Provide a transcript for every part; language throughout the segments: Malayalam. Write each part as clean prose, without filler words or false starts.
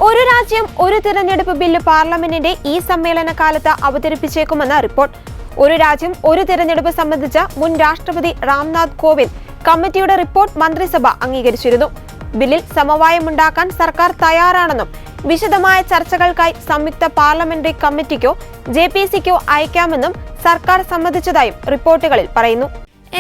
ഒരു രാജ്യം ഒരു തിരഞ്ഞെടുപ്പ് ബില്ല് പാർലമെന്റിന്റെ ഈ സമ്മേളന കാലത്ത് അവതരിപ്പിച്ചേക്കുമെന്ന് റിപ്പോർട്ട്. ഒരു രാജ്യം ഒരു തിരഞ്ഞെടുപ്പ് സംബന്ധിച്ച മുൻ രാഷ്ട്രപതി രാംനാഥ് കോവിന്ദ് കമ്മിറ്റിയുടെ റിപ്പോർട്ട് മന്ത്രിസഭ അംഗീകരിച്ചിരുന്നു. ബില്ലിൽ സമവായമുണ്ടാക്കാൻ സർക്കാർ തയ്യാറാണെന്നും വിശദമായ ചർച്ചകൾക്കായി സംയുക്ത പാർലമെന്ററി കമ്മിറ്റിക്കോ JPCക്കോ അയക്കാമെന്നും സർക്കാർ സമ്മതിച്ചതായും റിപ്പോർട്ടുകളിൽ പറയുന്നു.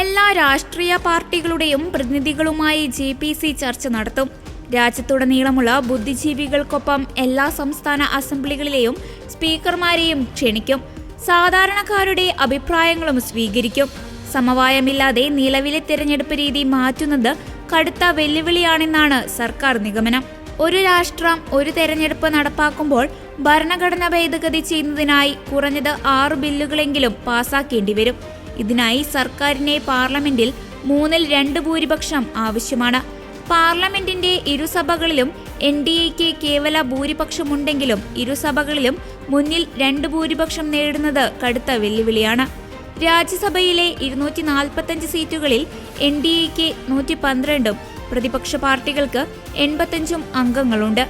എല്ലാ രാഷ്ട്രീയ പാർട്ടികളുടെയും പ്രതിനിധികളുമായി JPC ചർച്ച നടത്തും. രാജ്യത്തുടനീളമുള്ള ബുദ്ധിജീവികൾക്കൊപ്പം എല്ലാ സംസ്ഥാന അസംബ്ലികളിലെയും സ്പീക്കർമാരെയും ക്ഷണിക്കും. സാധാരണക്കാരുടെ അഭിപ്രായങ്ങളും സ്വീകരിക്കും. സമവായമില്ലാതെ നിലവിലെ തിരഞ്ഞെടുപ്പ് രീതി മാറ്റുന്നത് കടുത്ത വെല്ലുവിളിയാണെന്നാണ് സർക്കാർ നിഗമനം. ഒരു രാഷ്ട്രം ഒരു തെരഞ്ഞെടുപ്പ് നടപ്പാക്കുമ്പോൾ ഭരണഘടന ഭേദഗതി ചെയ്യുന്നതിനായി കുറഞ്ഞത് 6 ബില്ലുകളെങ്കിലും പാസാക്കേണ്ടി വരും. ഇതിനായി സർക്കാരിനെ പാർലമെന്റിൽ 2/3 ഭൂരിപക്ഷം ആവശ്യമാണ്. പാർലമെന്റിന്റെ ഇരുസഭകളിലും NDAക്ക് കേവല ഭൂരിപക്ഷമുണ്ടെങ്കിലും ഇരുസഭകളിലും മുന്നിൽ 2 ഭൂരിപക്ഷം നേടുന്നത് കടുത്ത വെല്ലുവിളിയാണ്. രാജ്യസഭയിലെ 245 സീറ്റുകളിൽ NDAക്ക് 112ഉം പ്രതിപക്ഷ പാർട്ടികൾക്ക് 85 അംഗങ്ങളുണ്ട്.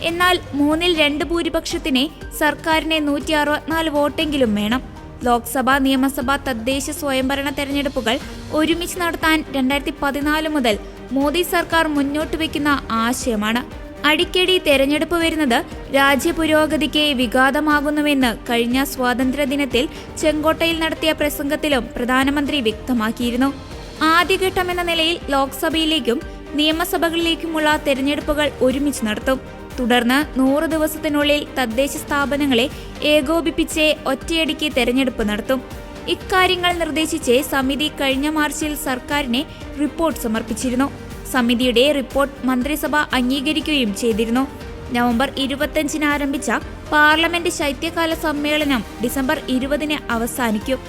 എന്നാൽ 2/3 ഭൂരിപക്ഷത്തിന് സർക്കാരിന് 164 വോട്ടെങ്കിലും വേണം. ലോക്സഭ, നിയമസഭ, തദ്ദേശ സ്വയംഭരണ തെരഞ്ഞെടുപ്പുകൾ ഒരുമിച്ച് നടത്താൻ 2014 മുതൽ മോദി സർക്കാർ മുന്നോട്ട് വയ്ക്കുന്ന ആശയമാണ്. അടിക്കടി തെരഞ്ഞെടുപ്പ് വരുന്നത് രാജ്യപുരോഗതിക്ക് വിഘാതമാകുന്നുവെന്ന് കഴിഞ്ഞ സ്വാതന്ത്ര്യദിനത്തിൽ ചെങ്കോട്ടയിൽ നടത്തിയ പ്രസംഗത്തിലും പ്രധാനമന്ത്രി വ്യക്തമാക്കിയിരുന്നു. ആദ്യഘട്ടമെന്ന നിലയിൽ ലോക്സഭയിലേക്കും നിയമസഭകളിലേക്കുമുള്ള തെരഞ്ഞെടുപ്പുകൾ ഒരുമിച്ച് നടത്തും. തുടർന്ന് 100 ദിവസത്തിനുള്ളിൽ തദ്ദേശ സ്ഥാപനങ്ങളെ ഏകോപിപ്പിച്ച് ഒറ്റയടിക്ക് തെരഞ്ഞെടുപ്പ് നടത്തും. ഇക്കാര്യങ്ങൾ നിർദ്ദേശിച്ച് സമിതി കഴിഞ്ഞ മാർച്ചിൽ സർക്കാരിന് റിപ്പോർട്ട് സമർപ്പിച്ചിരുന്നു. സമിതിയുടെ റിപ്പോർട്ട് മന്ത്രിസഭ അംഗീകരിക്കുകയും ചെയ്തിരുന്നു. നവംബർ 25-ന് ആരംഭിച്ച പാർലമെന്റ് ശൈത്യകാല സമ്മേളനം ഡിസംബർ 20-ന് അവസാനിക്കും.